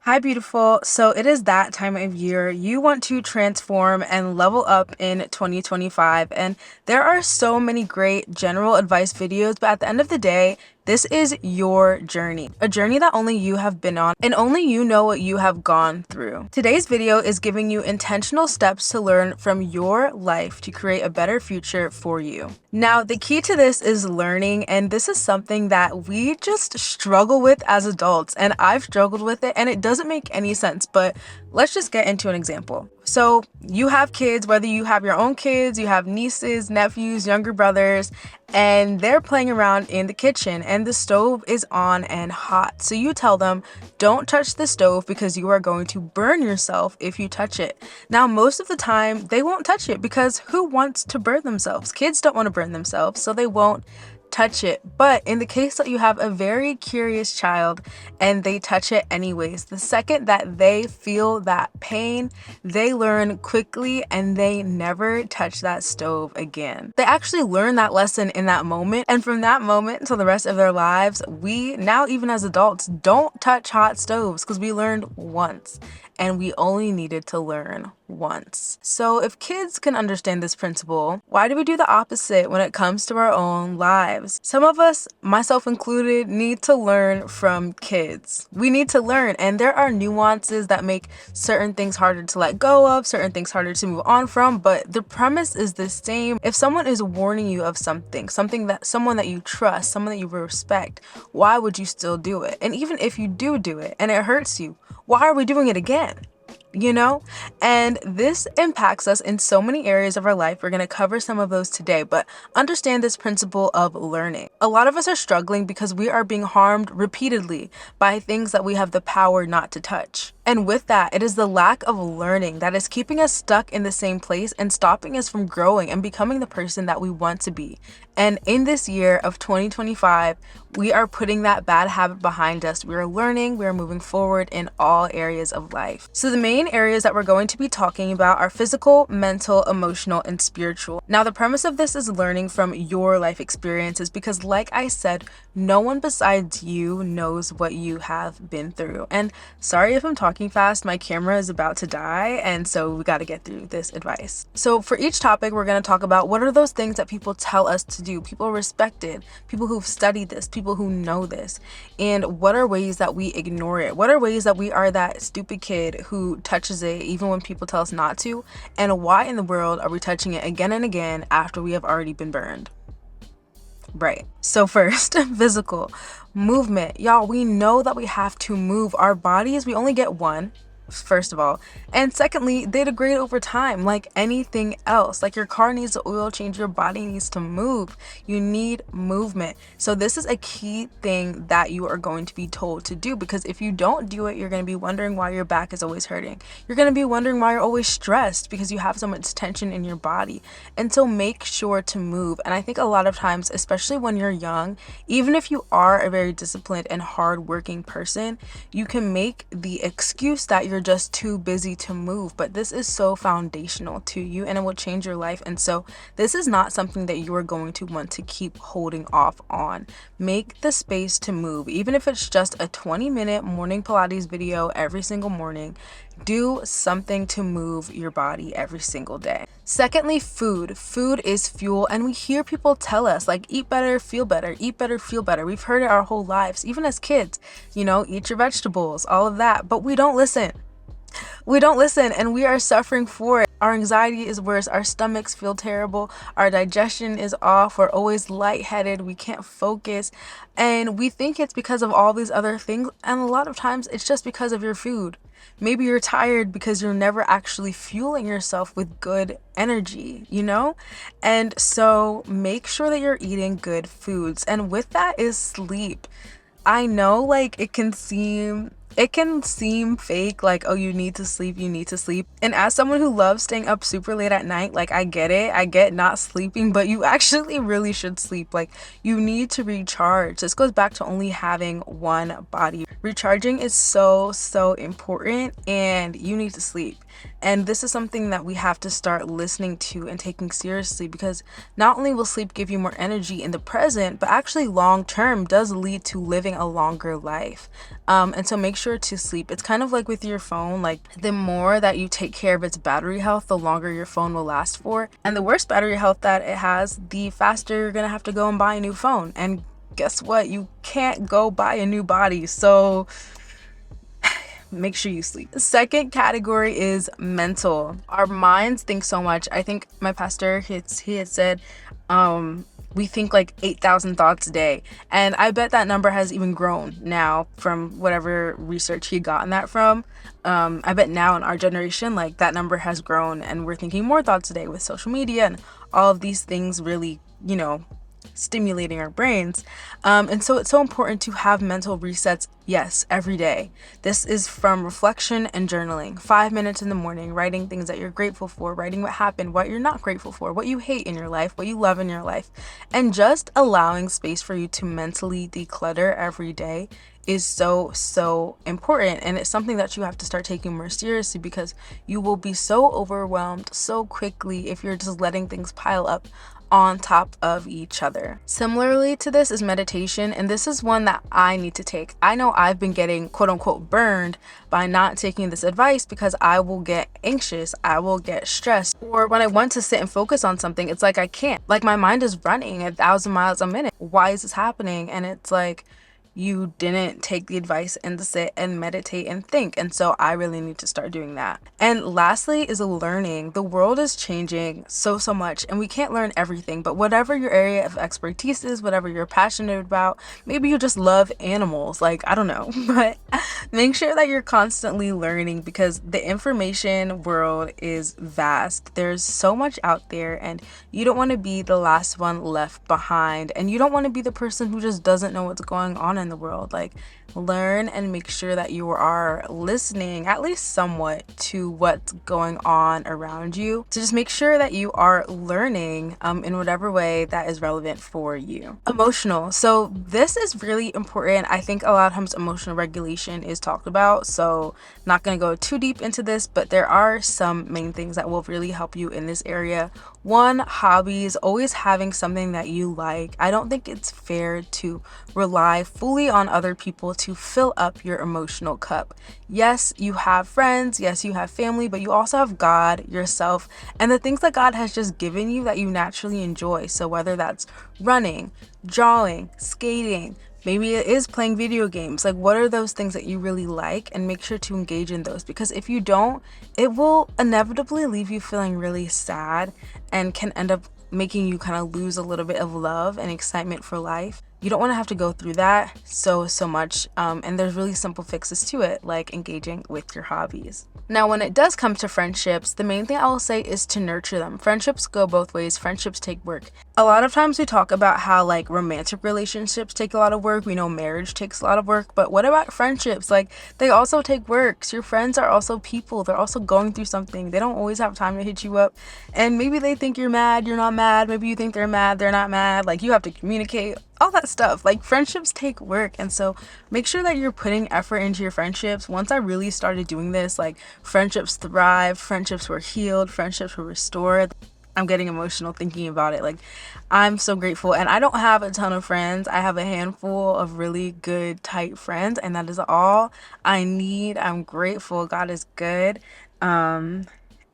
Hi, beautiful. So it is that time of year. You want to transform and level up in 2025. And there are so many great general advice videos, but at the end of the day, this is your journey, a journey that only you have been on and only you know what you have gone through. Today's video is giving you intentional steps to learn from your life to create a better future for you. Now, the key to this is learning, and this is something that we just struggle with as adults, and I've struggled with it, and it doesn't make any sense, but let's just get into an example. So you have kids, whether you have your own kids, you have nieces, nephews, younger brothers, and they're playing around in the kitchen and the stove is on and hot. So you tell them, don't touch the stove because you are going to burn yourself if you touch it. Now, most of the time they won't touch it because who wants to burn themselves? Kids don't want to burn themselves, so they won't touch it. But in the case that you have a very curious child and they touch it anyways, the second that they feel that pain, they learn quickly and they never touch that stove again. They actually learn that lesson in that moment, and from that moment until the rest of their lives, we now, even as adults, don't touch hot stoves because we learned once and we only needed to learn once. So if kids can understand this principle, why do we do the opposite when it comes to our own lives? Some of us, myself included, need to learn from kids. We need to learn, and there are nuances that make certain things harder to let go of, certain things harder to move on from, but the premise is the same. If someone is warning you of something that someone that you trust, someone that you respect, why would you still do it? And even if you do it and it hurts you, why are we doing it again? You know? And this impacts us in so many areas of our life. We're going to cover some of those today, but understand this principle of learning. A lot of us are struggling because we are being harmed repeatedly by things that we have the power not to touch. And with that, it is the lack of learning that is keeping us stuck in the same place and stopping us from growing and becoming the person that we want to be. And in this year of 2025, we are putting that bad habit behind us. We are learning, we are moving forward in all areas of life. So the main areas that we're going to be talking about are physical, mental, emotional, and spiritual. Now, the premise of this is learning from your life experiences because, like I said, no one besides you knows what you have been through. And sorry if I'm talking fast, my camera is about to die, and so we got to get through this advice. So for each topic, we're going to talk about what are those things that people tell us to do, people respected, people who've studied this, people who know this, and what are ways that we ignore it? What are ways that we are that stupid kid who touches it even when people tell us not to? And why in the world are we touching it again and again after we have already been burned? Right. So first, physical movement. Y'all, we know that we have to move our bodies. We only get one, first of all. And secondly, they degrade over time like anything else. Like your car needs an oil change, your body needs to move. You need movement. So this is a key thing that you are going to be told to do, because if you don't do it, you're going to be wondering why your back is always hurting. You're going to be wondering why you're always stressed because you have so much tension in your body. And so make sure to move. And I think a lot of times, especially when you're young, even if you are a very disciplined and hardworking person, you can make the excuse that you're just too busy to move, but this is so foundational to you and it will change your life. And so this is not something that you are going to want to keep holding off on. Make the space to move, even if it's just a 20-minute morning Pilates video every single morning. Do something to move your body every single day. Secondly, food. Food is fuel, and we hear people tell us like, eat better, feel better, eat better, feel better. We've heard it our whole lives, even as kids, eat your vegetables, all of that, but we don't listen. We don't listen, and we are suffering for it. Our anxiety is worse. Our stomachs feel terrible. Our digestion is off. We're always lightheaded. We can't focus. And we think it's because of all these other things. And a lot of times it's just because of your food. Maybe you're tired because you're never actually fueling yourself with good energy, And so make sure that you're eating good foods. And with that is sleep. I know like it can seem fake, like, oh, you need to sleep. And as someone who loves staying up super late at night, like, I get it. I get not sleeping, but you actually really should sleep. Like, you need to recharge. This goes back to only having one body. Recharging is so, so important, and you need to sleep. And this is something that we have to start listening to and taking seriously, because not only will sleep give you more energy in the present, but actually long term does lead to living a longer life. And so make sure sure to sleep. It's kind of like with your phone, like the more that you take care of its battery health, the longer your phone will last for. And the worse battery health that it has, the faster you're gonna have to go and buy a new phone. And guess what? You can't go buy a new body. So make sure you sleep. The second category is mental. Our minds think so much. I think my pastor, he had said, we think like 8,000 thoughts a day. And I bet that number has even grown now from whatever research he gotten that from. I bet now in our generation, like that number has grown and we're thinking more thoughts a day with social media and all of these things really, stimulating our brains. And so it's so important to have mental resets, yes, every day. This is from reflection and journaling. 5 minutes in the morning, writing things that you're grateful for, writing what happened, what you're not grateful for, what you hate in your life, what you love in your life, and just allowing space for you to mentally declutter every day is so important. And it's something that you have to start taking more seriously, because you will be so overwhelmed so quickly if you're just letting things pile up on top of each other. Similarly to this is meditation, and this is one that I need to take. I know I've been getting quote unquote burned by not taking this advice, because I will get anxious, I will get stressed, or when I want to sit and focus on something, it's like I can't. Like my mind is running 1,000 miles a minute. Why is this happening? And it's like, you didn't take the advice and sit and meditate and think. And so I really need to start doing that. And lastly is learning. The world is changing so much, and we can't learn everything, but whatever your area of expertise is, whatever you're passionate about, maybe you just love animals, like I don't know, but make sure that you're constantly learning, because the information world is vast. There's so much out there, and you don't want to be the last one left behind, and you don't want to be the person who just doesn't know what's going on in the world. Like, learn and make sure that you are listening at least somewhat to what's going on around you. So just make sure that you are learning in whatever way that is relevant for you. Emotional. So this is really important. I think a lot of times emotional regulation is talked about, so not going to go too deep into this, but there are some main things that will really help you in this area. One, hobbies. Always having something that you like. I don't think it's fair to rely fully on other people to fill up your emotional cup. Yes, you have friends, yes, you have family, but you also have God, yourself, and the things that God has just given you that you naturally enjoy. So whether that's running, drawing, skating, maybe it is playing video games, like what are those things that you really like, and make sure to engage in those, because if you don't, it will inevitably leave you feeling really sad and can end up making you kind of lose a little bit of love and excitement for life. You don't want to have to go through that so much, and there's really simple fixes to it, like engaging with your hobbies. Now, when it does come to friendships, the main thing I will say is to nurture them. Friendships go both ways. Friendships take work. A lot of times we talk about how like romantic relationships take a lot of work. We know marriage takes a lot of work, but what about friendships? Like, they also take work. So your friends are also people. They're also going through something. They don't always have time to hit you up, and maybe they think you're mad, you're not mad. Maybe you think they're mad, they're not mad. Like, you have to communicate, all that stuff. Like, friendships take work, and so make sure that you're putting effort into your friendships. Once I really started doing this, like, friendships thrived, friendships were healed, friendships were restored. I'm getting emotional thinking about it. Like, I'm so grateful, and I don't have a ton of friends. I have a handful of really good, tight friends, and that is all I need. I'm grateful. God is good.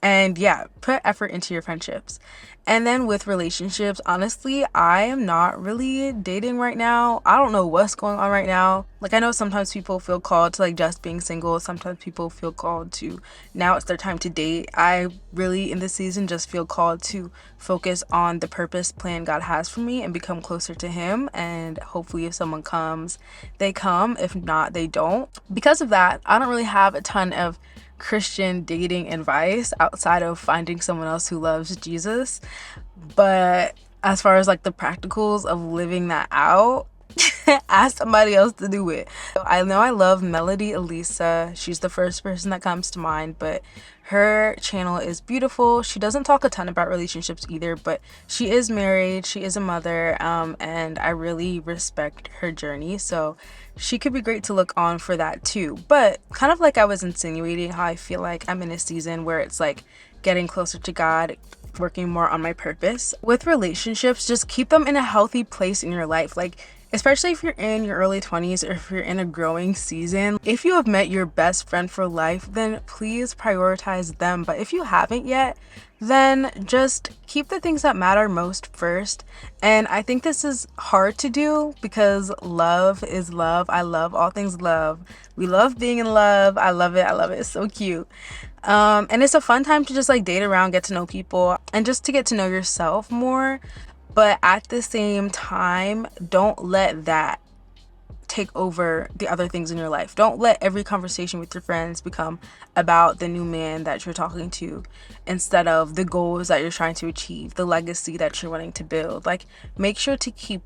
And yeah, put effort into your friendships. And then with relationships, honestly, I am not really dating right now. I don't know what's going on right now. Like, I know sometimes people feel called to like just being single. Sometimes people feel called to now it's their time to date. I really in this season just feel called to focus on the purpose plan God has for me and become closer to him. And hopefully if someone comes, they come. If not, they don't. Because of that, I don't really have a ton of Christian dating advice outside of finding someone else who loves Jesus. But as far as like the practicals of living that out, ask somebody else to do it. I know I love Melody Elisa. She's the first person that comes to mind, but her channel is beautiful. She doesn't talk a ton about relationships either, but she is married, she is a mother, and I really respect her journey. So she could be great to look on for that too. But kind of like I was insinuating, how I feel like I'm in a season where it's like getting closer to God, working more on my purpose. With relationships, just keep them in a healthy place in your life. Like, especially if you're in your early 20s or if you're in a growing season. If you have met your best friend for life, then please prioritize them. But if you haven't yet, then just keep the things that matter most first. And I think this is hard to do because love is love. I love all things love. We love being in love. I love it. I love it. It's so cute. And it's a fun time to just like date around, get to know people, and just to get to know yourself more. But at the same time, don't let that take over the other things in your life. Don't let every conversation with your friends become about the new man that you're talking to instead of the goals that you're trying to achieve, the legacy that you're wanting to build. Like, make sure to keep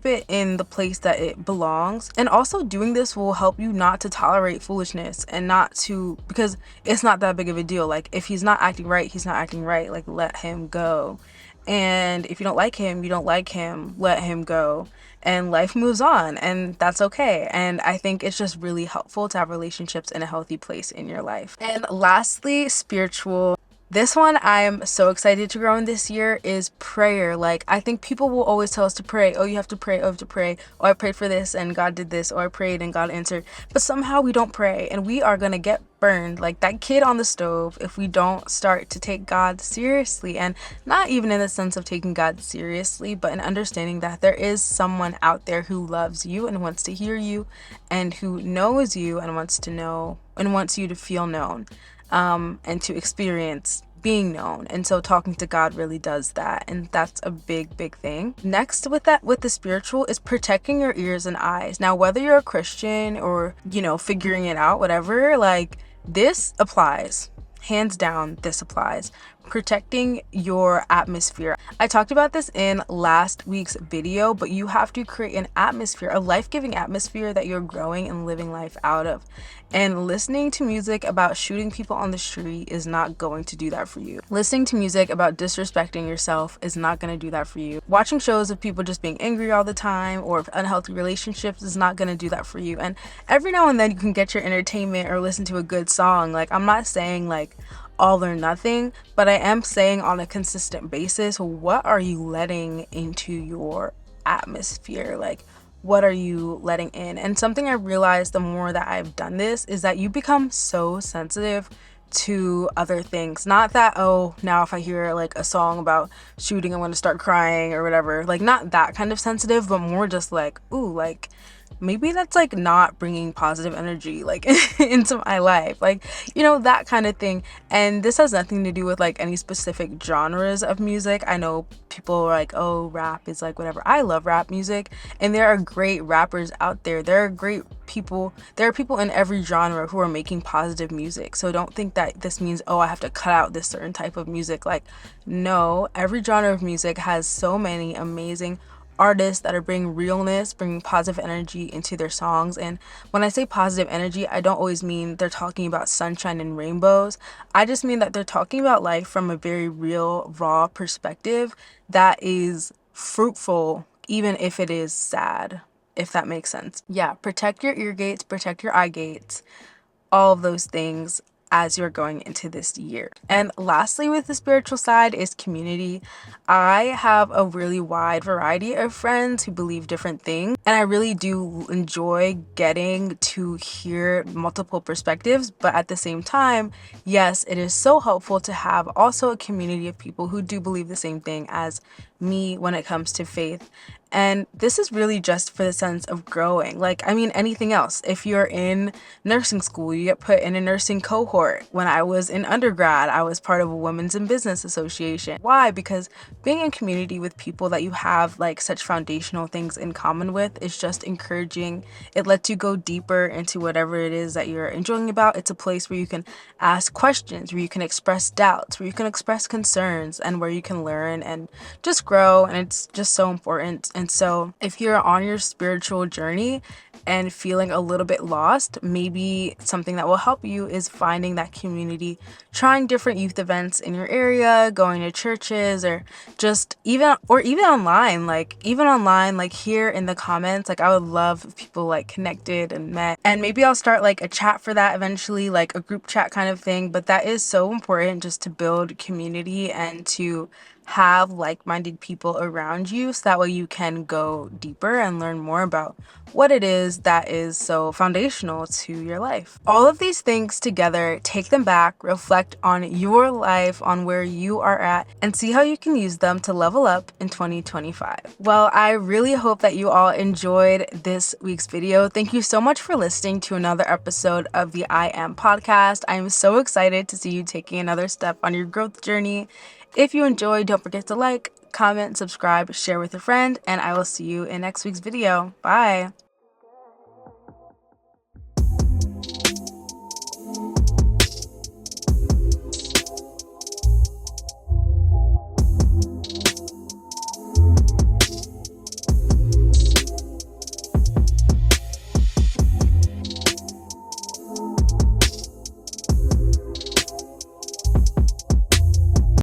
it in the place that it belongs. And also doing this will help you not to tolerate foolishness and not to, because it's not that big of a deal. Like, if he's not acting right, he's not acting right. Like, let him go. And if you don't like him, you don't like him, let him go. And life moves on, and that's okay. And I think it's just really helpful to have relationships in a healthy place in your life. And lastly, spiritual. This one I'm so excited to grow in this year is prayer. Like, I think people will always tell us to pray. Oh, you have to pray. Oh, you have to pray. Oh, I prayed for this and God did this. Or I prayed and God answered. But somehow we don't pray and we are going to get burned like that kid on the stove if we don't start to take God seriously. And not even in the sense of taking God seriously, but in understanding that there is someone out there who loves you and wants to hear you and who knows you and wants to know and wants you to feel known, and to experience being known. And so talking to God really does that, and that's a big thing. Next, with the spiritual, is protecting your ears and eyes. Now, whether you're a Christian or, you know, figuring it out, whatever, like, this applies. Hands down, this applies. Protecting your atmosphere. I talked about this in last week's video, but you have to create an atmosphere, a life-giving atmosphere that you're growing and living life out of. And listening to music about shooting people on the street is not going to do that for you. Listening to music about disrespecting yourself is not going to do that for you. Watching shows of people just being angry all the time or of unhealthy relationships is not going to do that for you. And every now and then you can get your entertainment or listen to a good song. Like, I'm not saying like all or nothing, but I am saying on a consistent basis, what are you letting into your atmosphere? Like, what are you letting in? And something I realized the more that I've done this is that you become so sensitive to other things. Not that, oh, now if I hear like a song about shooting, I'm gonna start crying or whatever. Like, not that kind of sensitive, but more just like, ooh, like, maybe that's like not bringing positive energy like into my life, like, you know, that kind of thing. And this has nothing to do with like any specific genres of music. I know people are like, oh, rap is like whatever. I love rap music, and there are great rappers out there. There are great people. There are people in every genre who are making positive music. So don't think that this means, oh, I have to cut out this certain type of music. Like, no, every genre of music has so many amazing artists that are bringing realness, bringing positive energy into their songs. And when I say positive energy, I don't always mean they're talking about sunshine and rainbows. I just mean that they're talking about life from a very real, raw perspective that is fruitful, even if it is sad, if that makes sense. Yeah, protect your ear gates, protect your eye gates, all of those things as you're going into this year. And lastly, with the spiritual side is community. I have a really wide variety of friends who believe different things, and I really do enjoy getting to hear multiple perspectives. But at the same time, yes, it is so helpful to have also a community of people who do believe the same thing as me when it comes to faith. And this is really just for the sense of growing. Like, I mean, anything else. If you're in nursing school, you get put in a nursing cohort. When I was in undergrad, I was part of a women's in business association. Why? Because being in community with people that you have like such foundational things in common with is just encouraging. It lets you go deeper into whatever it is that you're enjoying about. It's a place where you can ask questions, where you can express doubts, where you can express concerns, and where you can learn and just grow. And it's just so important. And so if you're on your spiritual journey and feeling a little bit lost, maybe something that will help you is finding that community, trying different youth events in your area, going to churches, or just even online, like here in the comments. Like, I would love if people like connected and met, and maybe I'll start like a chat for that eventually, like a group chat kind of thing. But that is so important, just to build community and to have like-minded people around you so that way you can go deeper and learn more about what it is that is so foundational to your life. All of these things together, take them back, reflect on your life, on where you are at, and see how you can use them to level up in 2025. Well, I really hope that you all enjoyed this week's video. Thank you so much for listening to another episode of the I Am podcast. I am so excited to see you taking another step on your growth journey. If you enjoyed, don't forget to like, comment, subscribe, share with a friend, and I will see you in next week's video. Bye!